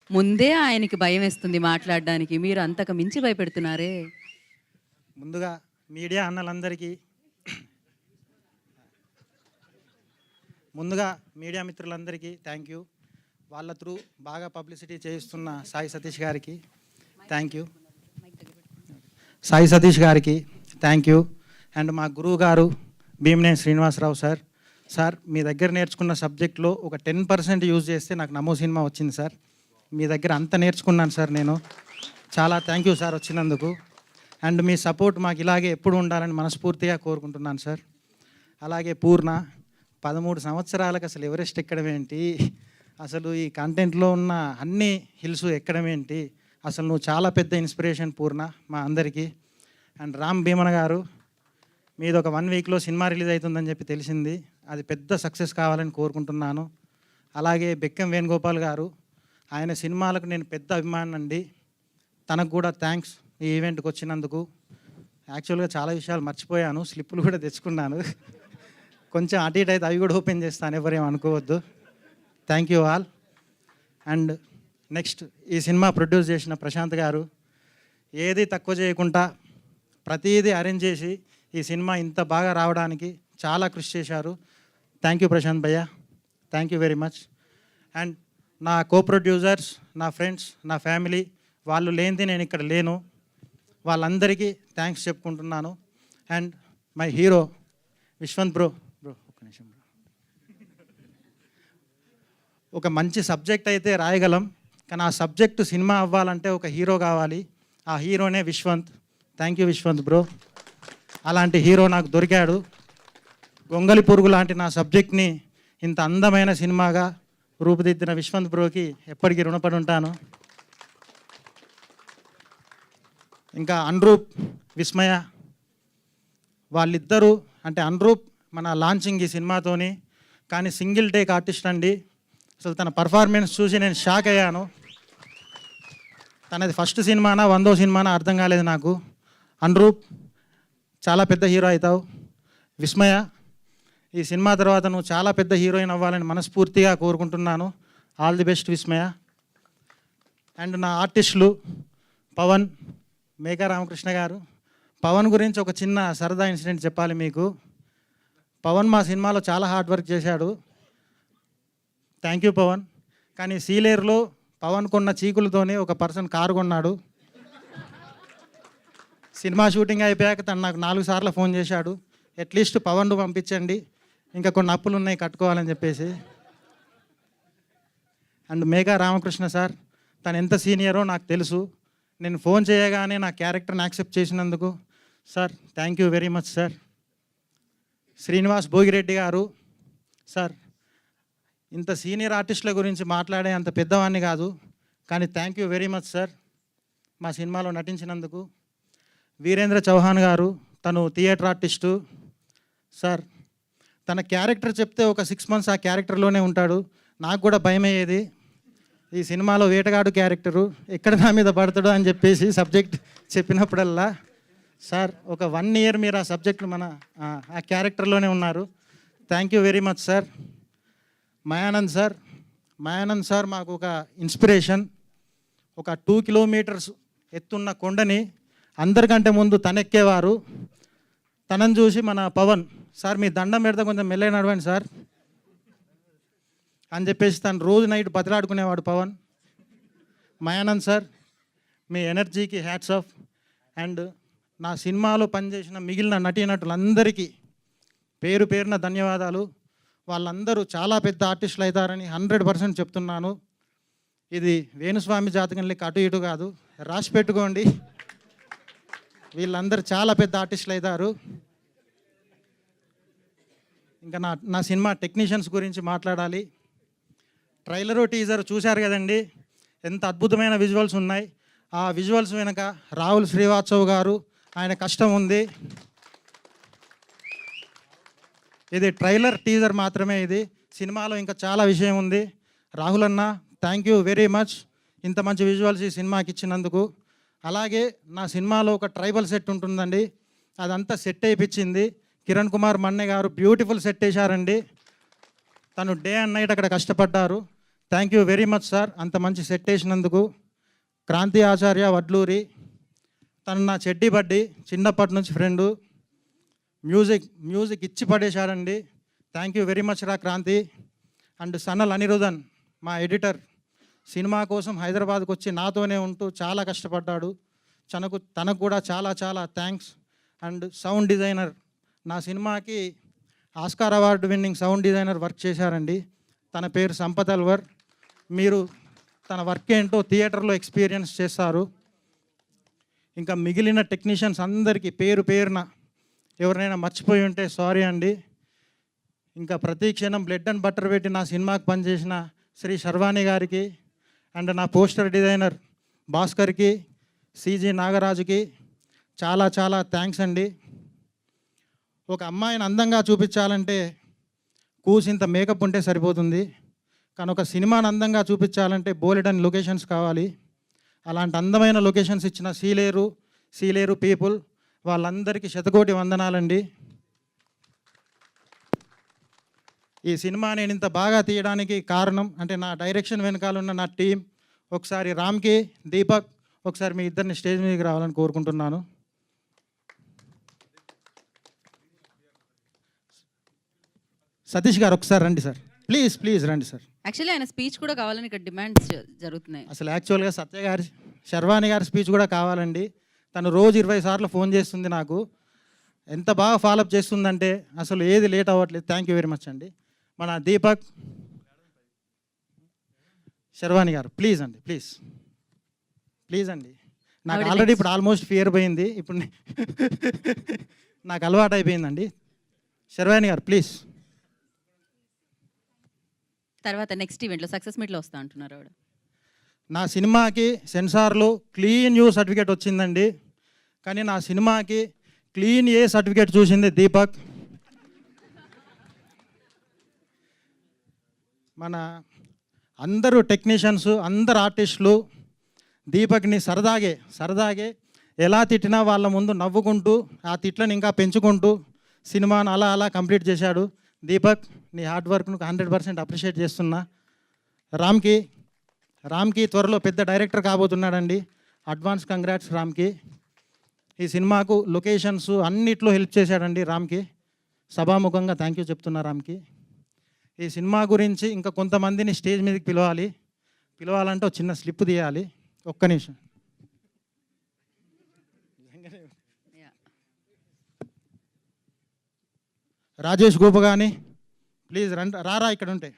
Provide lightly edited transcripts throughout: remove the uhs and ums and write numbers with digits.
ముందే ఆయనకి భయమేస్తుంది మాట్లాడడానికి. మీరు అంతకు మించి భయపెడుతున్నారే! ముందుగా మీడియా అన్నలందరికీ ముందుగా మీడియా మిత్రులందరికీ థ్యాంక్ యూ. వాళ్ళ త్రూ బాగా పబ్లిసిటీ చేయిస్తున్న సాయి సతీష్ గారికి థ్యాంక్ యూ. సాయి సతీష్ గారికి థ్యాంక్ యూ. అండ్ మా గురువు గారు భీమనేని శ్రీనివాసరావు సార్. సార్ మీ దగ్గర నేర్చుకున్న సబ్జెక్ట్లో ఒక 10% యూజ్ చేస్తే నాకు నమో సినిమా వచ్చింది సార్. మీ దగ్గర అంత నేర్చుకున్నాను సార్ నేను. చాలా థ్యాంక్ యూ సార్ వచ్చినందుకు. అండ్ మీ సపోర్ట్ మాకు ఇలాగే ఎప్పుడు ఉండాలని మనస్ఫూర్తిగా కోరుకుంటున్నాను సార్. అలాగే పూర్ణ 13 సంవత్సరాలకు అసలు ఎవరెస్ట్ ఎక్కడం ఏంటి, అసలు ఈ కంటెంట్లో ఉన్న అన్ని హిల్స్ ఎక్కడం ఏంటి, అసలు నువ్వు చాలా పెద్ద ఇన్స్పిరేషన్ పూర్ణ మా అందరికీ. అండ్ రామ్ భీమన్ గారు మీది ఒక 1 వీక్లో సినిమా రిలీజ్ అవుతుందని చెప్పి తెలిసింది. అది పెద్ద సక్సెస్ కావాలని కోరుకుంటున్నాను. అలాగే బెక్కం వేణుగోపాల్ గారు, ఆయన సినిమాలకు నేను పెద్ద అభిమానం అండి. తనకు కూడా థ్యాంక్స్ ఈ ఈవెంట్కి వచ్చినందుకు. యాక్చువల్గా చాలా విషయాలు మర్చిపోయాను, స్లిప్పులు కూడా తెచ్చుకున్నాను. కొంచెం అటు ఇటు అయితే అవి కూడా ఓపెన్ చేస్తాను, ఎవరేం అనుకోవద్దు. Thank you all. And next ఈ సినిమా ప్రొడ్యూస్ చేసిన ప్రశాంత్ గారు ఏది తక్కువ చేయకుండా ప్రతిదీ అరేంజ్ చేసి ఈ సినిమా ఇంత బాగా రావడానికి చాలా కృషి చేశారు. థ్యాంక్ యూ ప్రశాంత్ భయ్య, thank you very much. And నా కో ప్రొడ్యూసర్స్, నా ఫ్రెండ్స్, నా ఫ్యామిలీ, వాళ్ళు లేనిది నేను ఇక్కడ లేను. వాళ్ళందరికీ థ్యాంక్స్ చెప్పుకుంటున్నాను. And my hero Viswant bro ఒక్క నిమిషం. ఒక మంచి సబ్జెక్ట్ అయితే రాయగలం, కానీ ఆ సబ్జెక్టు సినిమా అవ్వాలంటే ఒక హీరో కావాలి. ఆ హీరోనే Vishwant. Thank you Vishwant bro. అలాంటి హీరో నాకు దొరికాడు. గొంగలి పురుగు లాంటి నా సబ్జెక్ట్ని ఇంత అందమైన సినిమాగా రూపుదిద్దిన విశ్వంత్ బ్రోకి ఎప్పటికీ రుణపడి ఉంటాను. ఇంకా అన్రూప్, విస్మయ, వాళ్ళిద్దరూ అంటే అన్రూప్ మన లాంచింగ్ ఈ సినిమాతోని, కానీ సింగిల్ టేక్ ఆర్టిస్ట్ అండి. అసలు తన పర్ఫార్మెన్స్ చూసి నేను షాక్ అయ్యాను. తనది ఫస్ట్ సినిమానా 100వ సినిమానా అర్థం కాలేదు నాకు. అన్రూప్ చాలా పెద్ద హీరో అవుతావు. విస్మయ ఈ సినిమా తర్వాత నువ్వు చాలా పెద్ద హీరోయిన్ అవ్వాలని మనస్ఫూర్తిగా కోరుకుంటున్నాను. All the best Vismaya. And నా ఆర్టిస్టులు పవన్, మేఘా రామకృష్ణ గారు. పవన్ గురించి ఒక చిన్న సరదా ఇన్సిడెంట్ చెప్పాలి మీకు. పవన్ మా సినిమాలో చాలా హార్డ్ వర్క్ చేశాడు. Thank you Pavan. కానీ సీలేరులో పవన్ కొన్న చీకులతోనే ఒక పర్సన్ కారు కొన్నాడు. సినిమా షూటింగ్ అయిపోయాక తను నాకు 4 సార్లు ఫోన్ చేశాడు, అట్లీస్ట్ పవన్ పంపించండి, ఇంకా కొన్ని అప్పులు ఉన్నాయి కట్టుకోవాలని చెప్పేసి. అండ్ మేఘా రామకృష్ణ సార్, తను ఎంత సీనియరో నాకు తెలుసు. నేను ఫోన్ చేయగానే నా క్యారెక్టర్ని యాక్సెప్ట్ చేసినందుకు sir thank you very much sir. Srinivas Bhogireddy గారు సార్, ఇంత సీనియర్ ఆర్టిస్టుల గురించి మాట్లాడే అంత పెద్దవాడిని కాదు, కానీ thank you very much sir మా సినిమాలో నటించినందుకు. వీరేంద్ర చౌహాన్ గారు, తను థియేటర్ ఆర్టిస్టు సార్. తన క్యారెక్టర్ చెప్తే ఒక 6 months ఆ క్యారెక్టర్లోనే ఉంటాడు. నాకు కూడా భయం అయ్యేది, ఈ సినిమాలో వేటగాడు క్యారెక్టరు ఎక్కడ నా మీద పడతాడు అని చెప్పేసి సబ్జెక్ట్ చెప్పినప్పుడల్లా. సార్ ఒక 1 year మీరు ఆ సబ్జెక్టులు మన ఆ క్యారెక్టర్లోనే ఉన్నారు. Thank you very much sir. Mayanand sir, Mayanand sir మాకు ఒక ఇన్స్పిరేషన్. ఒక 2 kilometers ఎత్తున్న కొండని అందరికంటే ముందు తనెక్కేవారు. తనని చూసి మన పవన్ సార్ మీ దండం పెడితే కొంచెం మెల్లగా నడవండి సార్ అని చెప్పేసి తను రోజు నైట్ బతిలాడుకునేవాడు పవన్. మయానంద్ సార్ మీ ఎనర్జీకి హ్యాట్స్ ఆఫ్. అండ్ నా సినిమాలో పనిచేసిన మిగిలిన నటీనటులందరికీ పేరు పేరున ధన్యవాదాలు. వాళ్ళందరూ చాలా పెద్ద ఆర్టిస్టులు అవుతారని 100% చెప్తున్నాను. ఇది వేణుస్వామి జాతకం లెక్క అటు ఇటు కాదు, రాసి పెట్టుకోండి. వీళ్ళందరూ చాలా పెద్ద ఆర్టిస్టులు అవుతారు. ఇంకా నా సినిమా టెక్నీషియన్స్ గురించి మాట్లాడాలి. ట్రైలరు టీజర్ చూశారు కదండి, ఎంత అద్భుతమైన విజువల్స్ ఉన్నాయి. ఆ విజువల్స్ వెనక రాహుల్ శ్రీవాత్సవ్ గారు, ఆయన కష్టం ఉంది. ఇది ట్రైలర్ టీజర్ మాత్రమే, ఇది సినిమాలో ఇంకా చాలా విషయం ఉంది. రాహుల్ అన్న థ్యాంక్ యూ వెరీ మచ్ ఇంత మంచి విజువల్స్ ఈ సినిమాకి ఇచ్చినందుకు. అలాగే నా సినిమాలో ఒక ట్రైబల్ సెట్ ఉంటుందండి, అదంతా సెట్ అయిపించింది కిరణ్ కుమార్ మన్నే గారు. బ్యూటిఫుల్ సెట్ వేశారండి. తను డే అండ్ నైట్ అక్కడ కష్టపడ్డారు. Thank you very much sir, అంత మంచి సెట్ వేసినందుకు. క్రాంతి ఆచార్య వడ్లూరి, తను నా చెడ్డీ బడ్డీ, చిన్నప్పటి నుంచి ఫ్రెండు. మ్యూజిక్ ఇచ్చి పడేశాడండి. థ్యాంక్ యూ వెరీ మచ్ రా క్రాంతి. అండ్ సనల్ అనిరుదన్, మా ఎడిటర్, సినిమా కోసం హైదరాబాద్కి వచ్చి నాతోనే ఉంటూ చాలా కష్టపడ్డాడు. తనకు కూడా చాలా చాలా థ్యాంక్స్. అండ్ సౌండ్ డిజైనర్, నా సినిమాకి Oscar award winning sound designer work చేశారండి. తన పేరు సంపత్ అల్వర్. మీరు తన వర్క్ ఏంటో థియేటర్లో ఎక్స్పీరియన్స్ చేస్తారు. ఇంకా మిగిలిన టెక్నీషియన్స్ అందరికీ పేరు పేరున ఎవరైనా మర్చిపోయి ఉంటే సారీ అండి. ఇంకా ప్రతి క్షణం బ్లడ్ అండ్ బట్టర్ పెట్టి నా సినిమాకి పనిచేసిన శ్రీ శర్వాణి గారికి, అండ్ నా పోస్టర్ డిజైనర్ భాస్కర్కి, సిజి నాగరాజుకి చాలా చాలా థ్యాంక్స్ అండి. ఒక అమ్మాయిని అందంగా చూపించాలంటే కూసింత మేకప్ ఉంటే సరిపోతుంది, కానీ ఒక సినిమాని అందంగా చూపించాలంటే బోలెడని లొకేషన్స్ కావాలి. అలాంటి అందమైన లొకేషన్స్ ఇచ్చిన సీలేరు పీపుల్ వాళ్ళందరికీ శతకోటి వందనాలండి. ఈ సినిమా నేను ఇంత బాగా తీయడానికి కారణం అంటే నా డైరెక్షన్ వెనకాల ఉన్న నా టీం. ఒకసారి రామ్కి, దీపక్, ఒకసారి మీ ఇద్దరిని స్టేజ్ మీదకి రావాలని కోరుకుంటున్నాను. సతీష్ గారు ఒకసారి రండి సార్, ప్లీజ్ రండి సార్. యాక్చువల్లీ ఆయన స్పీచ్ కూడా కావాలని ఇక్కడ డిమాండ్స్ జరుగుతున్నాయి. అసలు యాక్చువల్గా శర్వాణి గారి స్పీచ్ కూడా కావాలండి. తను రోజు 20 సార్లు ఫోన్ చేస్తుంది నాకు. ఎంత బాగా ఫాలోఅప్ చేస్తుందంటే అసలు ఏది లేట్ అవ్వట్లేదు. థ్యాంక్ యూ వెరీ మచ్ అండి. మన దీపక్, శర్వాణి గారు ప్లీజ్ అండి. నాకు ఆల్రెడీ ఇప్పుడు ఆల్మోస్ట్ ఫియర్ పోయింది, ఇప్పుడు నాకు అలవాటు అయిపోయిందండి. శర్వాణి గారు ప్లీజ్. తర్వాత నెక్స్ట్ ఈవెంట్లో సక్సెస్ మీట్లో వస్తా అంటున్నారు ఆవిడ. నా సినిమాకి సెన్సార్లో క్లీన్ యూ సర్టిఫికేట్ వచ్చిందండి, కానీ నా సినిమాకి క్లీన్ ఏ సర్టిఫికేట్ చూసింది దీపక్. మన అందరూ టెక్నీషియన్స్, అందరు ఆర్టిస్టులు దీపక్ని సరదాగే ఎలా తిట్టినా వాళ్ళ ముందు నవ్వుకుంటూ ఆ తిట్లను ఇంకా పెంచుకుంటూ సినిమాను అలా కంప్లీట్ చేశాడు. దీపక్, నీ హార్డ్ వర్క్ను 100% అప్రిషియేట్ చేస్తున్నా. రామ్కి త్వరలో పెద్ద డైరెక్టర్ కాబోతున్నాడండి. అడ్వాన్స్ కంగ్రాట్స్ రామ్కి. ఈ సినిమాకు లొకేషన్స్ అన్నిట్లో హెల్ప్ చేశాడండి రామ్కి. సభాముఖంగా థ్యాంక్ యూ చెప్తున్నా రామ్కి. ఈ సినిమా గురించి ఇంకా కొంతమందిని స్టేజ్ మీదకి పిలవాలంటే ఒక చిన్న స్లిప్ తీయాలి. ఒక్క నిమిషం. రాజేష్ గోపగాని ప్లీజ్ రారా ఇక్కడ ఉంటే.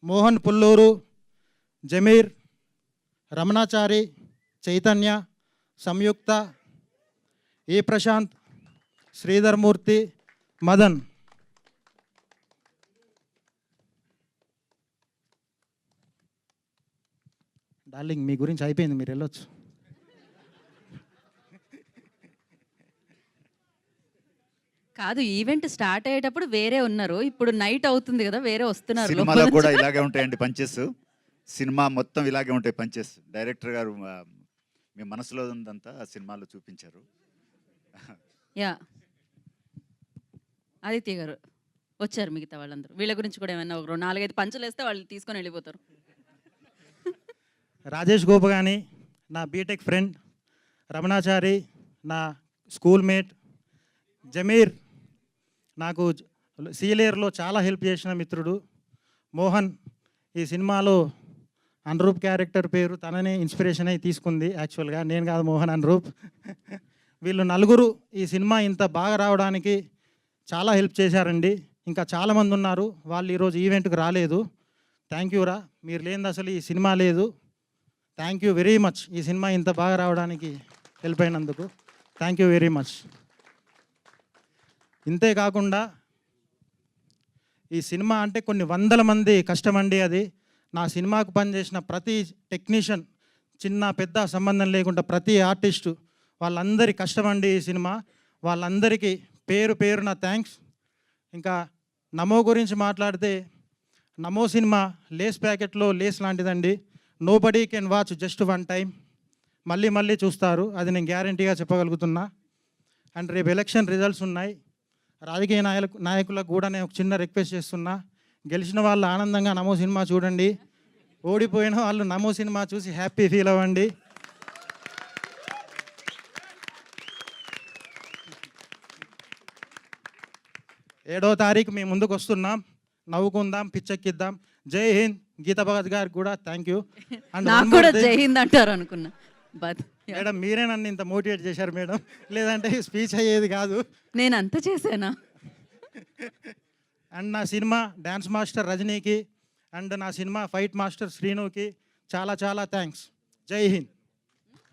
మోహన్ పుల్లూరు, జమీర్, రమణాచారి, చైతన్య, సంయుక్త, ఏ ప్రశాంత్, శ్రీధర్ మూర్తి, మదన్. డార్లింగ్ మీ గురించి అయిపోయింది, మీరు వెళ్ళొచ్చు. కాదు, ఈవెంట్ స్టార్ట్ అయ్యేటప్పుడు వేరే ఉన్నారు, ఇప్పుడు నైట్ అవుతుంది కదా వేరే వస్తున్నారు. సినిమాలో కూడా ఇలాగే ఉంటాయండి పంచెస్. సినిమా మొత్తం ఇలాగే ఉంటాయి పంచెస్. డైరెక్టర్ గారు మీ మనసులో ఉందంతా సినిమాలో చూపించారు. యా, ఆదిత్య గారు వచ్చారు, మిగతా వాళ్ళందరూ వీళ్ళ గురించి కూడా ఏమన్నా ఒక 4-5 పంచులు వేస్తే వాళ్ళు తీసుకొని వెళ్ళిపోతారు. రాజేష్ గోపగాని నా బీటెక్ ఫ్రెండ్, రమణాచారి నా స్కూల్ మేట్, జమీర్ నాకు సీలేరులో చాలా హెల్ప్ చేసిన మిత్రుడు, మోహన్ ఈ సినిమాలో అనురూప్ క్యారెక్టర్ పేరు తననే ఇన్స్పిరేషన్ అయి తీసుకుంది. యాక్చువల్గా నేను కాదు, మోహన్ అనురూప్. వీళ్ళు నలుగురు ఈ సినిమా ఇంత బాగా రావడానికి చాలా హెల్ప్ చేశారండి. ఇంకా చాలామంది ఉన్నారు, వాళ్ళు ఈరోజు ఈవెంట్కి రాలేదు. థ్యాంక్ యూ రా, మీరు లేనిది అసలు ఈ సినిమా లేదు. థ్యాంక్ యూ వెరీ మచ్, ఈ సినిమా ఇంత బాగా రావడానికి హెల్ప్ అయినందుకు థ్యాంక్ యూ వెరీ మచ్. ఇంతే కాకుండా ఈ సినిమా అంటే కొన్ని వందల మంది కష్టమండి. అది నా సినిమాకు పనిచేసిన ప్రతి టెక్నీషియన్, చిన్న పెద్ద సంబంధం లేకుండా ప్రతి ఆర్టిస్టు, వాళ్ళందరి కష్టమండి ఈ సినిమా. వాళ్ళందరికీ పేరున థ్యాంక్స్. ఇంకా నమో గురించి మాట్లాడితే, నమో సినిమా లేస్ ప్యాకెట్లో లేస్ లాంటిదండి. Nobody can watch just one time, మళ్ళీ చూస్తారు, అది నేను గ్యారంటీగా చెప్పగలుగుతున్నా. అండ్ రేపు ఎలక్షన్ రిజల్ట్స్ ఉన్నాయి. రాజకీయ నాయకులకు కూడా నేను ఒక చిన్న రిక్వెస్ట్ చేస్తున్నా, గెలిచిన వాళ్ళు ఆనందంగా నమో సినిమా చూడండి, ఓడిపోయిన వాళ్ళు నమో సినిమా చూసి హ్యాపీ ఫీల్ అవ్వండి. ఏడో తారీఖు మీ ముందుకు వస్తున్నాం. నవ్వుకుందాం, పిచ్చెక్కిద్దాం. జై హింద్. గీతా భగత్ గారికి కూడా థ్యాంక్ యూ. అండ్ నాకు కూడా జై హింద్ అంటారు అనుకున్నా. బట్ మేడం మీరే నన్ను ఇంత మోటివేట్ చేశారు మేడం, లేదంటే స్పీచ్ అయ్యేది కాదు. నేను అంత చేశానా? అండ్ నా సినిమా డ్యాన్స్ మాస్టర్ రజనీకి అండ్ నా సినిమా ఫైట్ మాస్టర్ శ్రీనుకి చాలా చాలా థ్యాంక్స్. జై హింద్.